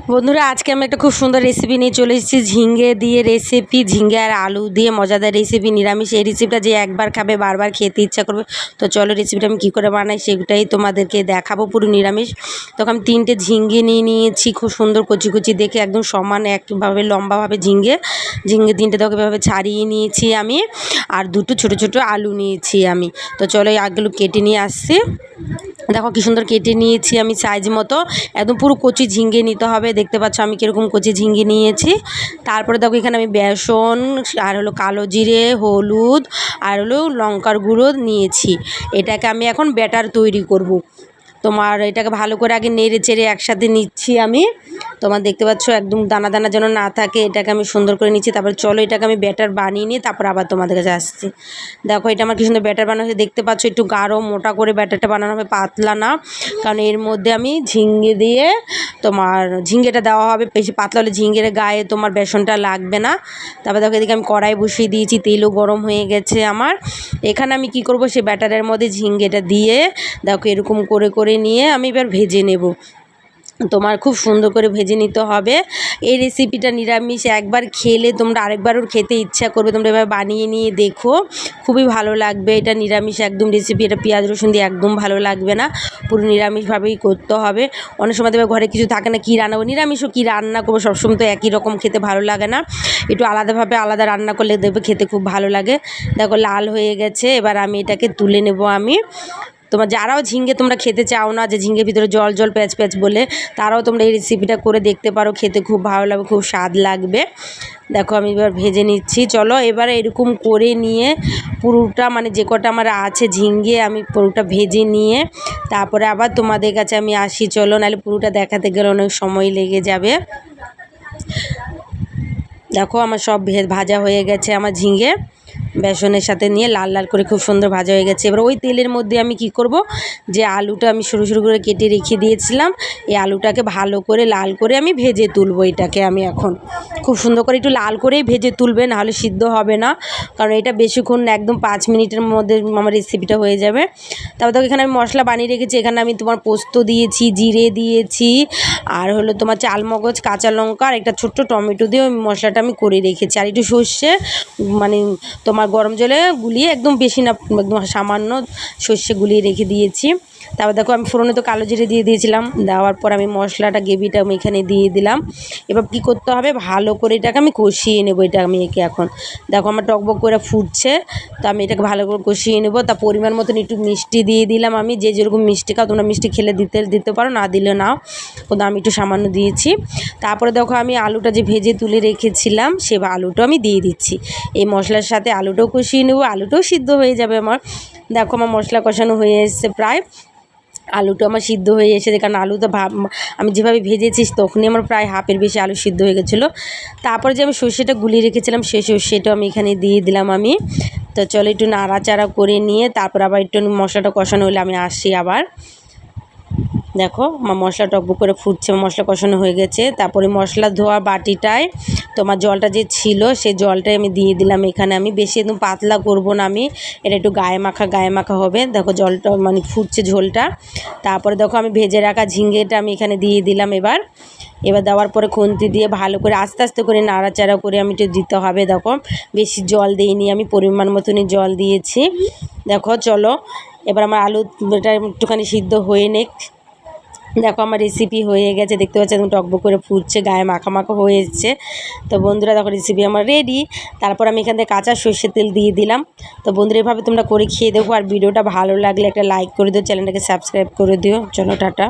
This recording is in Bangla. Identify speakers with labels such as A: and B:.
A: বন্ধুরা আজকে আমি একটা খুব সুন্দর রেসিপি নিয়ে চলে এসেছি। ঝিঙে দিয়ে রেসিপি, ঝিঙে আর আলু দিয়ে মজাদার রেসিপি, নিরামিষ। এই রেসিপিটা যে একবার খাবে বারবার খেতে ইচ্ছা করবে। তো চলো রেসিপিটা আমি কী করে বানাই সেটাই তোমাদেরকে দেখাবো, পুরো নিরামিষ। তখন আমি 3টে ঝিঙে নিয়ে নিয়েছি, খুব সুন্দর কচি কচি দেখে, একদম সমান একভাবে লম্বাভাবে ঝিঙে 3টে দেখো এভাবে ছাড়িয়ে নিয়েছি আমি। আর 2টো ছোটো ছোটো আলু নিয়েছি আমি। তো চলো এই আলুগুলো কেটে নিয়ে আসছি। দেখো কি সুন্দর কেটে নিয়েছি আমি সাইজ মতো, একদম পুরো কচি ঝিঙে নিতে হবে। দেখতে পাচ্ছ আমি কীরকম কচি ঝিঙে নিয়েছি। তারপরে দেখো এখানে আমি বেসন আর হলো কালো জিরে, হলুদ আর হলো লঙ্কার গুঁড়ো নিয়েছি। এটাকে আমি এখন ব্যাটার তৈরি করব। তোমার এটাকে ভালো করে আগে নেড়ে চেড়ে একসাথে নিচ্ছি আমি। তোমার দেখতে পাচ্ছ একদম দানা দানা যেন না থাকে, এটাকে আমি সুন্দর করে নিচ্ছি। তারপরে চলো এটাকে আমি ব্যাটার বানিয়ে নিই, তারপর আবার তোমাদের কাছে আসছি। দেখো এটা আমার কি সুন্দর ব্যাটার বানানো হয়েছে। দেখতে পাচ্ছ একটু গাঢ় মোটা করে ব্যাটারটা বানানো হবে, পাতলা না। কারণ এর মধ্যে আমি ঝিঙে দিয়ে, তোমার ঝিঙেটা দেওয়া হবে, বেশি পাতলা হলে ঝিঙের গায়ে তোমার বেসনটা লাগবে না। তারপর দেখো এদিকে আমি কড়াই বসিয়ে দিয়েছি, তেলও গরম হয়ে গেছে আমার। এখানে আমি কি করব, সে ব্যাটারের মধ্যে ঝিঙেটা দিয়ে দেখো এরকম করে করে নিয়ে আমি এবার ভেজে নেব। তোমার খুব সুন্দর করে ভেজে নিতে হবে। এই রেসিপিটা নিরামিষ, একবার খেলে তোমরা আরেকবারও খেতে ইচ্ছা করবে। তোমরা এবার বানিয়ে নিয়ে দেখো, খুবই ভালো লাগবে। এটা নিরামিষ একদম রেসিপি, এটা পেঁয়াজ রসুন দিয়ে একদম ভালো লাগবে না, পুরো নিরামিষভাবেই করতে হবে। অনেক সময় দেখবে ঘরে কিছু থাকে না, কী রান্না করবো, নিরামিষও কী রান্না করবো, সবসময় তো একই রকম খেতে ভালো লাগে না। একটু আলাদাভাবে আলাদা রান্না করলে দেখবে খেতে খুব ভালো লাগে। দেখো লাল হয়ে গেছে, এবার আমি এটাকে তুলে নেব আমি। তোমার যারাও ঝিঙে তোমরা খেতে চাও না, যে ঝিঙের ভিতরে জল জল প্যাচ প্যাচ বলে, তারাও তোমরা এই রেসিপিটা করে দেখতে পারো, খেতে খুব ভালো লাগবে, খুব স্বাদ লাগবে। দেখো আমি এবার ভেজে নিচ্ছি। চলো এবার এরকম করে নিয়ে পুরোটা, মানে যে কটা আমার আছে ঝিঙে, আমি পুরোটা ভেজে নিয়ে তারপরে আবার তোমাদের কাছে আমি আসি। চলো, নাহলে পুরোটা দেখাতে গেলে অনেক সময় লেগে যাবে। দেখো আমার সব ভাজা হয়ে গেছে, আমার ঝিঙে বেসনের সাথে নিয়ে লাল লাল করে খুব সুন্দর ভাজা হয়ে গেছে। এবার ওই তেলের মধ্যে আমি কি করব, যে আলুটা আমি সরু সরু করে কেটে রেখে দিয়েছিলাম, এই আলুটাকে ভালো করে লাল করে আমি ভেজে তুলবো। এটাকে আমি এখন খুব সুন্দর করে একটু লাল করেই ভেজে তুলবে, নাহলে সিদ্ধ হবে না। কারণ এটা বেশিক্ষণ না, একদম 5 মিনিটের মধ্যে আমার রেসিপিটা হয়ে যাবে। তারপর তো এখানে আমি মশলা বানিয়ে রেখেছি। এখানে আমি তোমার পোস্ত দিয়েছি, জিরে দিয়েছি, আর হলো তোমার চালমগজ, কাঁচা লঙ্কা আর একটা ছোট্ট টমেটো দিয়ে ওই মশলাটা আমি করে রেখেছি। আর একটু সর্ষে, মানে তোমার গরম জলে গুলিয়ে, একদম বেশি না, একদম সামান্য সর্ষে গুলিয়ে রেখে দিয়েছি। তারপর দেখো আমি ফোড়নে তো কালো জিরে দিয়ে দিয়েছিলাম, দেওয়ার পর আমি মশলাটা গ্রেভিটা আমি এখানে দিয়ে দিলাম। এবার কী করতে হবে, ভালো করে এটাকে আমি কষিয়ে নেবো। এটা আমি একে এখন দেখো আমার টকবক করে ফুটছে, তো আমি এটাকে ভালো করে কষিয়ে নেবো। তা পরিমাণ মতন একটু মিষ্টি দিয়ে দিলাম আমি, যে যেরকম মিষ্টি খাও তোমরা মিষ্টি খেলে দিতে পারো, না দিলে নাও, কিন্তু আমি একটু সামান্য দিয়েছি। তারপরে দেখো আমি আলুটা যে ভেজে তুলে রেখেছিলাম, সে আলুটাও আমি দিয়ে দিচ্ছি। এই মশলার সাথে আলুটাও কষিয়ে নেবো, আলুটাও সিদ্ধ হয়ে যাবে আমার। দেখো আমার মশলা কষানো হয়ে এসছে প্রায়, আলুটা আমার সিদ্ধ হয়ে এসেছে। কারণ আলু তো আমি যেভাবে ভেজেছি তখনই আমার প্রায় হাফের বেশি আলু সিদ্ধ হয়ে গেছিলো। তারপরে যে আমি সর্ষেটা গুলিয়ে রেখেছিলাম, সেই সর্ষেটাও আমি এখানে দিয়ে দিলাম আমি। তো চলো একটু নাড়াচাড়া করে নিয়ে তারপর আবার একটু মশলাটা কষানো হলে আমি আসি আবার। দেখো আমার মশলা টকবক করে ফুটছে, মশলা কষানো হয়ে গেছে। তারপরে মশলা ধোয়া বাটিটায় তোমার জলটা যে ছিল, সেই জলটাই আমি দিয়ে দিলাম এখানে। আমি বেশি একদম পাতলা করব না, আমি এটা একটু গায়ে মাখা হবে। দেখো জলটা মানে ফুটছে ঝোলটা। তারপরে দেখো আমি ভেজে রাখা ঝিঙেটা আমি এখানে দিয়ে দিলাম। এবার দেওয়ার পরে খুন্তি দিয়ে ভালো করে আস্তে আস্তে করে নাড়াচাড়া করে আমি একটু দিতে হবে। দেখো বেশি জল দিইনি আমি, পরিমাণ মতনই জল দিয়েছি। দেখো চলো এবার আমার আলুটা একটুখানি সিদ্ধ হয়ে নেক। দেখো আমার রেসিপি হয়ে গেছে, দেখতে পাচ্ছি একদম টকবক করে ফুটছে, গায়ে মাখা হয়ে এসছে। তো বন্ধুরা দেখো রেসিপি আমার রেডি। তারপর আমি এখান থেকে কাঁচা সর্ষের তেল দিয়ে দিলাম। তো বন্ধুরা এভাবে তোমরা করে খেয়ে দেখো, আর ভিডিওটা ভালো লাগলে একটা লাইক করে দিও, চ্যানেলটাকে সাবস্ক্রাইব করে দিও। চলো টাটা।